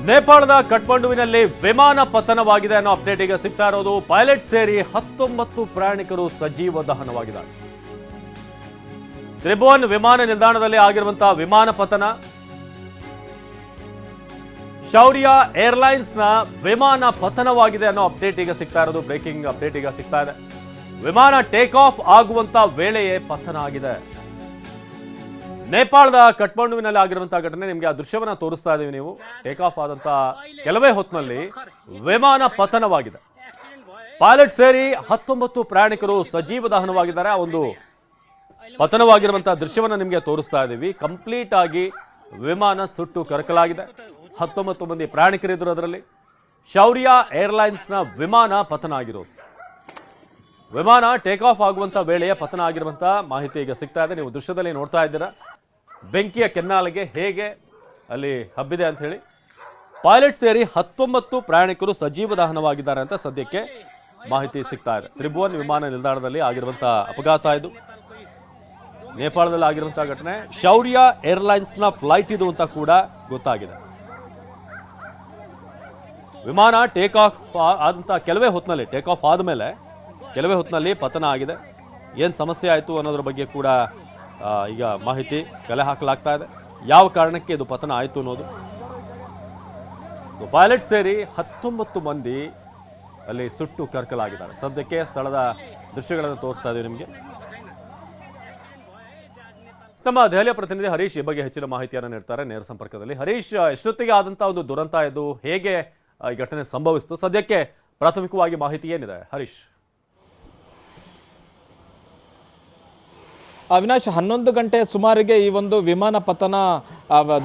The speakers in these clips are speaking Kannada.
ನೇಪಾಳದ ಕಠ್ಮಂಡುವಿನಲ್ಲಿ ವಿಮಾನ ಪತನವಾಗಿದೆ ಅನ್ನೋ ಅಪ್ಡೇಟ್ ಈಗ ಸಿಗ್ತಾ ಇರೋದು. ಪೈಲಟ್ ಸೇರಿ 19 ಪ್ರಯಾಣಿಕರು ಸಜೀವ ದಹನವಾಗಿದ್ದಾರೆ. ತ್ರಿಭುವನ್ ವಿಮಾನ ನಿಲ್ದಾಣದಲ್ಲಿ ಆಗಿರುವಂತಹ ವಿಮಾನ ಪತನ. ಶೌರ್ಯ ಏರ್ಲೈನ್ಸ್ನ ವಿಮಾನ ಪತನವಾಗಿದೆ ಅನ್ನೋ ಅಪ್ಡೇಟ್ ಈಗ ಸಿಗ್ತಾ ಇರೋದು. ಬ್ರೇಕಿಂಗ್ ಅಪ್ಡೇಟ್ ಈಗ ಸಿಗ್ತಾ ಇದೆ. ವಿಮಾನ ಟೇಕ್ ಆಫ್ ಆಗುವಂತ ವೇಳೆಯೇ ಪತನ ಆಗಿದೆ. ನೇಪಾಳದ ಕಠ್ಮಂಡುವಿನಲ್ಲಿ ಆಗಿರುವಂತಹ ಘಟನೆ, ನಿಮಗೆ ಆ ದೃಶ್ಯವನ್ನ ತೋರಿಸ್ತಾ ಇದೀವಿ. ನೀವು ಟೇಕ್ ಆಫ್ ಆದಂತ ಕೆಲವೇ ಹೊತ್ತಿನಲ್ಲಿ ವಿಮಾನ ಪತನವಾಗಿದೆ. ಪೈಲಟ್ ಸೇರಿ 19 ಪ್ರಯಾಣಿಕರು ಸಜೀವ ದಹನವಾಗಿದ್ದಾರೆ. ಆ ಒಂದು ಪತನವಾಗಿರುವಂತಹ ದೃಶ್ಯವನ್ನ ನಿಮಗೆ ತೋರಿಸ್ತಾ ಇದ್ದೀವಿ. ಕಂಪ್ಲೀಟ್ ಆಗಿ ವಿಮಾನ ಸುಟ್ಟು ಕರಕಲಾಗಿದೆ. 19 ಮಂದಿ ಪ್ರಯಾಣಿಕರಿದ್ದರು ಅದರಲ್ಲಿ. ಶೌರ್ಯ ಏರ್ಲೈನ್ಸ್ನ ವಿಮಾನ ಪತನ ಆಗಿರೋದು. ವಿಮಾನ ಟೇಕ್ ಆಫ್ ಆಗುವಂತ ವೇಳೆಯ ಪತನ ಆಗಿರುವಂತಹ ಮಾಹಿತಿ ಈಗ ಸಿಗ್ತಾ ಇದೆ. ನೀವು ದೃಶ್ಯದಲ್ಲಿ ನೋಡ್ತಾ ಇದ್ದೀರಾ ಬೆಂಕಿಯ ಕೆನ್ನಾಲಿಗೆ ಹೇಗೆ ಅಲ್ಲಿ ಹಬ್ಬಿದೆ ಅಂತ ಹೇಳಿ. ಪೈಲಟ್ ಸೇರಿ 19 ಪ್ರಯಾಣಿಕರು ಸಜೀವ ದಹನವಾಗಿದ್ದಾರೆ ಅಂತ ಸದ್ಯಕ್ಕೆ ಮಾಹಿತಿ ಸಿಗ್ತಾ ಇದೆ. ತ್ರಿಭುವನ್ ವಿಮಾನ ನಿಲ್ದಾಣದಲ್ಲಿ ಆಗಿರುವಂತಹ ಅಪಘಾತ ಇದು. ನೇಪಾಳದಲ್ಲಿ ಆಗಿರುವಂತಹ ಘಟನೆ. ಶೌರ್ಯ ಏರ್ಲೈನ್ಸ್ನ ಫ್ಲೈಟ್ ಇದು ಅಂತ ಕೂಡ ಗೊತ್ತಾಗಿದೆ. ವಿಮಾನ ಟೇಕ್ ಆಫ್ ಆದಂತ ಕೆಲವೇ ಹೊತ್ತಿನಲ್ಲಿ, ಟೇಕ್ ಆಫ್ ಆದಮೇಲೆ ಕೆಲವೇ ಹೊತ್ತಿನಲ್ಲಿ ಪತನ ಆಗಿದೆ. ಏನು ಸಮಸ್ಯೆ ಆಯಿತು ಅನ್ನೋದ್ರ ಬಗ್ಗೆ ಕೂಡ ಈಗ ಮಾಹಿತಿ ಕಲೆ ಹಾಕಲಾಗ್ತಾ ಇದೆ. ಯಾವ ಕಾರಣಕ್ಕೆ ಇದು ಪತನ ಆಯಿತು ಅನ್ನೋದು. ಪೈಲಟ್ ಸೇರಿ 19 ಮಂದಿ ಅಲ್ಲಿ ಸುಟ್ಟು ಕರಕಲಾಗಿದ್ದಾರೆ. ಸದ್ಯಕ್ಕೆ ಸ್ಥಳದ ದೃಶ್ಯಗಳನ್ನು ತೋರಿಸ್ತಾ ಇದ್ದೀವಿ ನಿಮಗೆ. ನಮ್ಮ ದೆಹಲಿಯ ಪ್ರತಿನಿಧಿ ಹರೀಶ್ ಈ ಬಗ್ಗೆ ಹೆಚ್ಚಿನ ಮಾಹಿತಿಯನ್ನು ನೀಡ್ತಾರೆ ನೇರ ಸಂಪರ್ಕದಲ್ಲಿ. ಹರೀಶ್, ಎಷ್ಟೊತ್ತಿಗೆ ಆದಂಥ ಒಂದು ದುರಂತ ಇದು, ಹೇಗೆ ಈ ಘಟನೆ ಸಂಭವಿಸಿತು? ಸದ್ಯಕ್ಕೆ ಪ್ರಾಥಮಿಕವಾಗಿ ಮಾಹಿತಿ ಏನಿದೆ ಹರೀಶ್? ಅವಿನಾಶ್, 11 ಗಂಟೆ ಸುಮಾರಿಗೆ ಈ ಒಂದು ವಿಮಾನ ಪತನ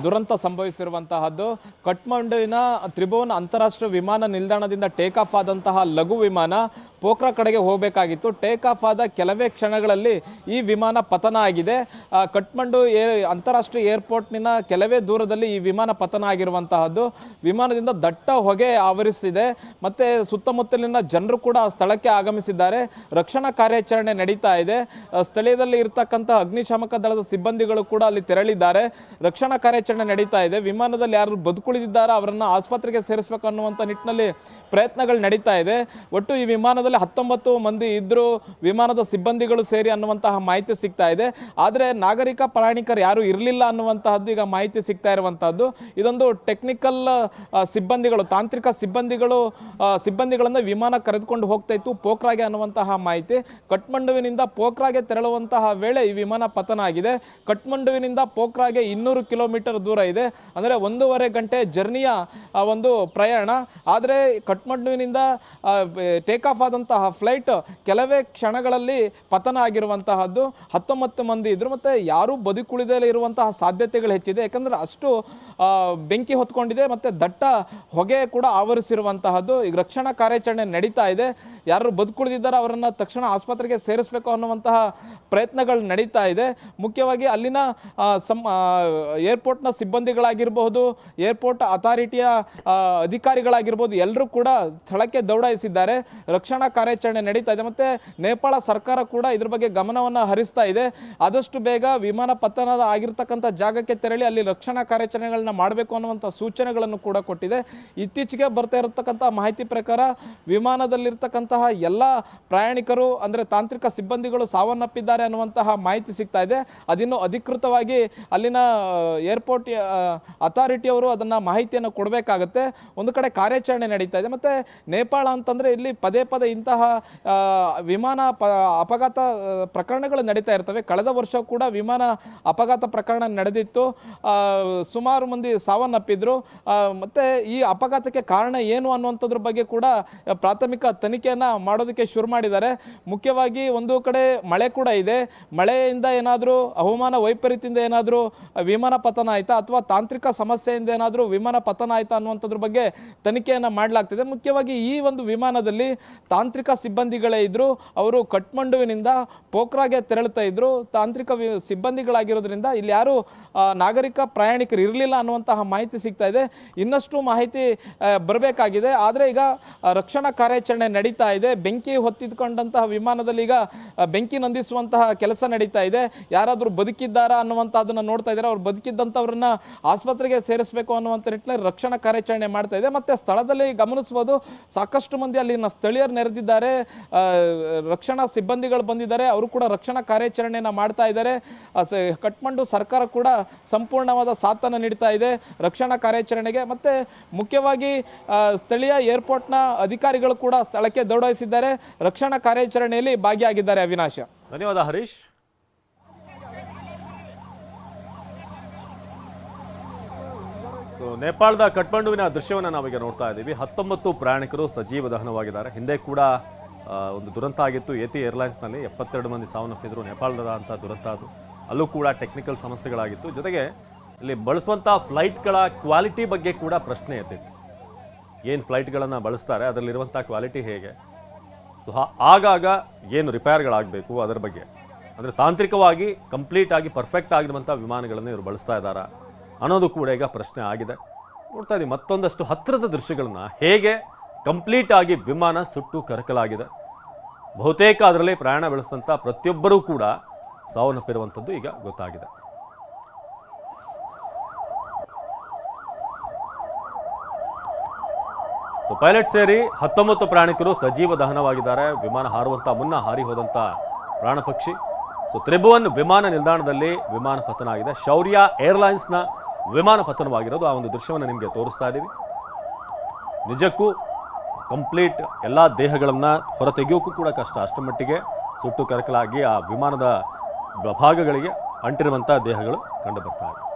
ದುರಂತ ಸಂಭವಿಸಿರುವಂತಹದ್ದು. ಕಠ್ಮಂಡುವಿನ ತ್ರಿಭುವನ್ ಅಂತಾರಾಷ್ಟ್ರೀಯ ವಿಮಾನ ನಿಲ್ದಾಣದಿಂದ ಟೇಕ್ ಆಫ್ ಆದಂತಹ ಲಘು ವಿಮಾನ ಪೋಖ್ರಾ ಕಡೆಗೆ ಹೋಗಬೇಕಾಗಿತ್ತು. ಟೇಕ್ ಆಫ್ ಆದ ಕೆಲವೇ ಕ್ಷಣಗಳಲ್ಲಿ ಈ ವಿಮಾನ ಪತನ ಆಗಿದೆ. ಕಠ್ಮಂಡು ಅಂತಾರಾಷ್ಟ್ರೀಯ ಏರ್ಪೋರ್ಟ್ನಿಂದ ಕೆಲವೇ ದೂರದಲ್ಲಿ ಈ ವಿಮಾನ ಪತನ ಆಗಿರುವಂತಹದ್ದು. ವಿಮಾನದಿಂದ ದಟ್ಟ ಹೊಗೆ ಆವರಿಸಿದೆ. ಮತ್ತೆ ಸುತ್ತಮುತ್ತಲಿನ ಜನರು ಕೂಡ ಸ್ಥಳಕ್ಕೆ ಆಗಮಿಸಿದ್ದಾರೆ. ರಕ್ಷಣಾ ಕಾರ್ಯಾಚರಣೆ ನಡೀತಾ ಇದೆ. ಸ್ಥಳೀಯದಲ್ಲಿ ಇರ್ತಕ್ಕಂಥ ಅಗ್ನಿಶಾಮಕ ದಳದ ಸಿಬ್ಬಂದಿಗಳು ಕೂಡ ಅಲ್ಲಿ ತೆರಳಿದ್ದಾರೆ. ರಕ್ಷಣಾ ಕಾರ್ಯಾಚರಣೆ ನಡೀತಾ ಇದೆ. ವಿಮಾನದಲ್ಲಿ ಯಾರು ಬದುಕುಳಿದಿದ್ದಾರೋ ಅವರನ್ನು ಆಸ್ಪತ್ರೆಗೆ ಸೇರಿಸಬೇಕು ಅನ್ನುವಂಥ ನಿಟ್ಟಿನಲ್ಲಿ ಪ್ರಯತ್ನಗಳು ನಡೀತಾ ಇದೆ. ಒಟ್ಟು ಈ ವಿಮಾನದಲ್ಲಿ 19 ಮಂದಿ ಇದ್ರು, ವಿಮಾನದ ಸಿಬ್ಬಂದಿಗಳು ಸೇರಿ ಅನ್ನುವಂತಹ ಮಾಹಿತಿ ಸಿಗ್ತಾ ಇದೆ. ಆದರೆ ನಾಗರಿಕ ಪ್ರಯಾಣಿಕರು ಯಾರು ಇರಲಿಲ್ಲ ಅನ್ನುವಂತಹದ್ದು ಈಗ ಮಾಹಿತಿ ಸಿಗ್ತಾ ಇರುವಂತಹದ್ದು. ಇದೊಂದು ಟೆಕ್ನಿಕಲ್ ಸಿಬ್ಬಂದಿಗಳು, ತಾಂತ್ರಿಕ ಸಿಬ್ಬಂದಿಗಳನ್ನು ವಿಮಾನ ಕರೆದುಕೊಂಡು ಹೋಗ್ತಾ ಇತ್ತು ಪೋಖ್ರಾಗೆ ಅನ್ನುವಂತಹ ಮಾಹಿತಿ. ಕಠ್ಮಂಡುವಿನಿಂದ ಪೋಖ್ರಾಗೆ ತೆರಳುವಂತಹ ವೇಳೆ ಈ ವಿಮಾನ ಪತನ ಆಗಿದೆ. ಕಠ್ಮಂಡುವಿನಿಂದ ಪೋಖ್ರಾಗೆ 200 ಕಿಲೋಮೀಟರ್ ದೂರ ಇದೆ. ಅಂದರೆ 1.5 ಗಂಟೆ ಜರ್ನಿಯ ಒಂದು ಪ್ರಯಾಣ. ಆದರೆ ಕಠ್ಮಂಡುವಿನಿಂದ ಟೇಕ್ ಆಫ್ ಆದಂತಹ ಫ್ಲೈಟ್ ಕೆಲವೇ ಕ್ಷಣಗಳಲ್ಲಿ ಪತನ ಆಗಿರುವಂತಹದ್ದು. 19 ಮಂದಿ ಇದ್ರು, ಮತ್ತೆ ಯಾರೂ ಬದುಕುಳಿದಲೇ ಇರುವಂತಹ ಸಾಧ್ಯತೆಗಳು ಹೆಚ್ಚಿದೆ. ಯಾಕಂದ್ರೆ ಅಷ್ಟು ಬೆಂಕಿ ಹೊತ್ಕೊಂಡಿದೆ, ಮತ್ತೆ ದಟ್ಟ ಹೊಗೆ ಕೂಡ ಆವರಿಸಿರುವಂತಹದ್ದು. ಈಗ ರಕ್ಷಣಾ ಕಾರ್ಯಾಚರಣೆ ನಡೀತಾ ಇದೆ. ಯಾರು ಬದುಕುಳಿದಿದ್ದಾರೆ ಅವರನ್ನ ತಕ್ಷಣ ಆಸ್ಪತ್ರೆಗೆ ಸೇರಿಸಬೇಕು ಅನ್ನುವಂತಹ ಪ್ರಯತ್ನಗಳು ನಡೀತಾ ಇದೆ. ಮುಖ್ಯವಾಗಿ ಅಲ್ಲಿನ ಏರ್ಪೋರ್ಟ್ನ ಸಿಬ್ಬಂದಿಗಳಾಗಿರಬಹುದು, ಏರ್ಪೋರ್ಟ್ ಅಥಾರಿಟಿಯ ಅಧಿಕಾರಿಗಳಾಗಿರ್ಬೋದು, ಎಲ್ಲರೂ ಕೂಡ ಸ್ಥಳಕ್ಕೆ ದೌಡಾಯಿಸಿದ್ದಾರೆ. ರಕ್ಷಣಾ ಕಾರ್ಯಾಚರಣೆ ನಡೀತಾ ಇದೆ. ಮತ್ತೆ ನೇಪಾಳ ಸರ್ಕಾರ ಕೂಡ ಇದ್ರ ಬಗ್ಗೆ ಗಮನವನ್ನು ಹರಿಸ್ತಾ ಇದೆ. ಆದಷ್ಟು ಬೇಗ ವಿಮಾನ ಪತನ ಆಗಿರ್ತಕ್ಕಂಥ ಜಾಗಕ್ಕೆ ತೆರಳಿ ಅಲ್ಲಿ ರಕ್ಷಣಾ ಕಾರ್ಯಾಚರಣೆಗಳನ್ನ ಮಾಡಬೇಕು ಅನ್ನುವಂಥ ಸೂಚನೆಗಳನ್ನು ಕೂಡ ಕೊಟ್ಟಿದೆ. ಇತ್ತೀಚೆಗೆ ಬರ್ತಾ ಇರತಕ್ಕಂಥ ಮಾಹಿತಿ ಪ್ರಕಾರ ವಿಮಾನದಲ್ಲಿರ್ತಕ್ಕಂತಹ ಎಲ್ಲ ಪ್ರಯಾಣಿಕರು ಅಂದರೆ ತಾಂತ್ರಿಕ ಸಿಬ್ಬಂದಿಗಳು ಸಾವನ್ನಪ್ಪಿದ್ದಾರೆ ಅನ್ನುವಂತಹ ಮಾಹಿತಿ ಸಿಗ್ತಾ ಇದೆ. ಅದಿನ್ನು ಅಧಿಕೃತವಾಗಿ ಅಲ್ಲಿನ ಏರ್ಪೋರ್ಟ್ ಅಥಾರಿಟಿಯವರು ಅದನ್ನು ಮಾಹಿತಿಯನ್ನು ಕೊಡಬೇಕಾಗತ್ತೆ. ಒಂದು ಕಡೆ ಕಾರ್ಯಾಚರಣೆ ನಡೀತಾ ಇದೆ. ಮತ್ತು ನೇಪಾಳ ಅಂತಂದರೆ ಇಲ್ಲಿ ಪದೇ ಪದೇ ಇಂತಹ ವಿಮಾನ ಅಪಘಾತ ಪ್ರಕರಣಗಳು ನಡೀತಾ ಇರ್ತವೆ. ಕಳೆದ ವರ್ಷ ಕೂಡ ವಿಮಾನ ಅಪಘಾತ ಪ್ರಕರಣ ನಡೆದಿತ್ತು. ಸುಮಾರು ಮಂದಿ ಸಾವನ್ನಪ್ಪಿದ್ರು. ಮತ್ತು ಈ ಅಪಘಾತಕ್ಕೆ ಕಾರಣ ಏನು ಅನ್ನುವಂಥದ್ರ ಬಗ್ಗೆ ಕೂಡ ಪ್ರಾಥಮಿಕ ತನಿಖೆಯನ್ನು ಮಾಡೋದಕ್ಕೆ ಶುರು ಮಾಡಿದ್ದಾರೆ. ಮುಖ್ಯವಾಗಿ ಒಂದು ಕಡೆ ಮಳೆ ಕೂಡ ಇದೆ. ಮಳೆಯಿಂದ ಏನಾದರೂ ಹವಾಮಾನ ವೈಪರೀತ್ಯದಿಂದ ಏನಾದರೂ ವಿಮಾನ ಪತನ ಆಯಿತಾ ಅಥವಾ ತಾಂತ್ರಿಕ ಸಮಸ್ಯೆಯಿಂದ ಏನಾದರೂ ವಿಮಾನ ಪತನ ಆಯಿತಾ ಅನ್ನುವಂಥದ್ರ ಬಗ್ಗೆ ತನಿಖೆಯನ್ನು ಮಾಡಲಾಗ್ತಿದೆ. ಮುಖ್ಯವಾಗಿ ಈ ಒಂದು ವಿಮಾನದಲ್ಲಿ ತಾಂತ್ರಿಕ ಸಿಬ್ಬಂದಿಗಳೇ ಇದ್ರು. ಅವರು ಕಠ್ಮಂಡುವಿನಿಂದ ಪೋಖ್ರಾಗೆ ತೆರಳುತ್ತಾ ಇದ್ರು. ತಾಂತ್ರಿಕ ಸಿಬ್ಬಂದಿಗಳಾಗಿರೋದ್ರಿಂದ ಇಲ್ಲಿ ಯಾರು ನಾಗರಿಕ ಪ್ರಯಾಣಿಕರು ಇರಲಿಲ್ಲ ಅನ್ನುವಂತಹ ಮಾಹಿತಿ ಸಿಗ್ತಾ ಇದೆ. ಇನ್ನಷ್ಟು ಮಾಹಿತಿ ಬರಬೇಕಾಗಿದೆ. ಆದರೆ ಈಗ ರಕ್ಷಣಾ ಕಾರ್ಯಾಚರಣೆ ನಡೀತಾ ಇದೆ. ಬೆಂಕಿ ಹೊತ್ತಿದ್ಕೊಂಡಂತಹ ವಿಮಾನದಲ್ಲಿ ಈಗ ಬೆಂಕಿ ನಂದಿಸುವಂತಹ ಕೆಲಸ ನಡೀತಾ ಇದೆ. ಯಾರಾದರೂ ಬದುಕಿದ್ದಾರಾ ಅನ್ನುವಂಥದ್ದನ್ನು ನೋಡ್ತಾ ಇದ್ದಾರೆ. ಅವ್ರು ಬದುಕಿದ್ದಂಥವ್ರನ್ನ ಆಸ್ಪತ್ರೆಗೆ ಸೇರಿಸಬೇಕು ಅನ್ನುವಂಥ ನಿಟ್ಟಿನಲ್ಲಿ ರಕ್ಷಣಾ ಕಾರ್ಯಾಚರಣೆ ಮಾಡ್ತಾ ಇದೆ. ಮತ್ತೆ ಸ್ಥಳದಲ್ಲಿ ಗಮನಿಸಬಹುದು, ಸಾಕಷ್ಟು ಮಂದಿ ಅಲ್ಲಿನ ಸ್ಥಳೀಯರು ನೆರೆದಿದ್ದಾರೆ. ರಕ್ಷಣಾ ಸಿಬ್ಬಂದಿಗಳು ಬಂದಿದ್ದಾರೆ. ಅವರು ಕೂಡ ರಕ್ಷಣಾ ಕಾರ್ಯಾಚರಣೆಯನ್ನು ಮಾಡ್ತಾ ಇದ್ದಾರೆ. ಕಠ್ಮಂಡು ಸರ್ಕಾರ ಕೂಡ ಸಂಪೂರ್ಣವಾದ ಸಾಥನ್ನು ನೀಡ್ತಾ ಇದೆ ರಕ್ಷಣಾ ಕಾರ್ಯಾಚರಣೆಗೆ. ಮತ್ತೆ ಮುಖ್ಯವಾಗಿ ಸ್ಥಳೀಯ ಏರ್ಪೋರ್ಟ್ನ ಅಧಿಕಾರಿಗಳು ಕೂಡ ಸ್ಥಳಕ್ಕೆ ದೌಡಾಯಿಸಿದ್ದಾರೆ, ರಕ್ಷಣಾ ಕಾರ್ಯಾಚರಣೆಯಲ್ಲಿ ಭಾಗಿಯಾಗಿದ್ದಾರೆ. ಅವಿನಾಶ, ಧನ್ಯವಾದ ಹರೀಶ್. ನೇಪಾಳದ ಕಠ್ಮಂಡುವಿನ ದೃಶ್ಯವನ್ನು ನಾವೀಗ ನೋಡ್ತಾ ಇದ್ದೀವಿ. 19 ಪ್ರಯಾಣಿಕರು ಸಜೀವ ದಹನವಾಗಿದ್ದಾರೆ. ಹಿಂದೆ ಕೂಡ ಒಂದು ದುರಂತ ಆಗಿತ್ತು ಏತಿ ಏರ್ಲೈನ್ಸ್ನಲ್ಲಿ, 72 ಮಂದಿ ಸಾವನ್ನಪ್ಪಿದ್ರು. ನೇಪಾಳದ ಅಂತ ದುರಂತ ಅದು. ಅಲ್ಲೂ ಕೂಡ ಟೆಕ್ನಿಕಲ್ ಸಮಸ್ಯೆಗಳಾಗಿತ್ತು. ಜೊತೆಗೆ ಇಲ್ಲಿ ಬಳಸುವಂಥ ಫ್ಲೈಟ್ಗಳ ಕ್ವಾಲಿಟಿ ಬಗ್ಗೆ ಕೂಡ ಪ್ರಶ್ನೆ ಎದ್ದಿತ್ತು. ಏನು ಫ್ಲೈಟ್ಗಳನ್ನು ಬಳಸ್ತಾರೆ, ಅದರಲ್ಲಿರುವಂಥ ಕ್ವಾಲಿಟಿ ಹೇಗೆ, ಸೊ ಆಗಾಗ ಏನು ರಿಪೇರ್ಗಳಾಗಬೇಕು ಅದರ ಬಗ್ಗೆ, ಅಂದರೆ ತಾಂತ್ರಿಕವಾಗಿ ಕಂಪ್ಲೀಟ್ ಆಗಿ ಪರ್ಫೆಕ್ಟ್ ಆಗಿರುವಂಥ ವಿಮಾನಗಳನ್ನು ಇವರು ಬಳಸ್ತಾ ಇದ್ದಾರಾ ಅನ್ನೋದು ಕೂಡ ಈಗ ಪ್ರಶ್ನೆ ಆಗಿದೆ. ನೋಡ್ತಾ ಇದ್ದೀವಿ ಮತ್ತೊಂದಷ್ಟು ಹತ್ತಿರದ ದೃಶ್ಯಗಳನ್ನ, ಹೇಗೆ ಕಂಪ್ಲೀಟ್ ಆಗಿ ವಿಮಾನ ಸುಟ್ಟು ಕರಕಲಾಗಿದೆ. ಬಹುತೇಕ ಅದರಲ್ಲಿ ಪ್ರಯಾಣ ಬೆಳೆಸಿದಂಥ ಪ್ರತಿಯೊಬ್ಬರೂ ಕೂಡ ಸಾವನ್ನಪ್ಪಿರುವಂಥದ್ದು ಈಗ ಗೊತ್ತಾಗಿದೆ. ಸೊ ಪೈಲಟ್ ಸೇರಿ 19 ಪ್ರಯಾಣಿಕರು ಸಜೀವ ದಹನವಾಗಿದ್ದಾರೆ. ವಿಮಾನ ಹಾರುವಂಥ ಮುನ್ನ ಹಾರಿ ಹೋದಂಥ ಪ್ರಾಣ ಪಕ್ಷಿ. ಸೊ ತ್ರಿಭುವನ್ ವಿಮಾನ ನಿಲ್ದಾಣದಲ್ಲಿ ವಿಮಾನ ಪತನ ಆಗಿದೆ. ಶೌರ್ಯ ಏರ್ಲೈನ್ಸ್ನ ವಿಮಾನ ಪತನವಾಗಿರೋದು. ಆ ಒಂದು ದೃಶ್ಯವನ್ನು ನಿಮಗೆ ತೋರಿಸ್ತಾ ಇದ್ದೀವಿ. ನಿಜಕ್ಕೂ ಕಂಪ್ಲೀಟ್ ಎಲ್ಲ ದೇಹಗಳನ್ನು ಹೊರತೆಗೆಯೋಕ್ಕೂ ಕೂಡ ಕಷ್ಟ. ಅಷ್ಟರ ಮಟ್ಟಿಗೆ ಸುಟ್ಟು ಕರಕಲಾಗಿ ಆ ವಿಮಾನದ ಭಾಗಗಳಿಗೆ ಅಂಟಿರುವಂಥ ದೇಹಗಳು ಕಂಡು ಬರ್ತಾ ಇದೆ.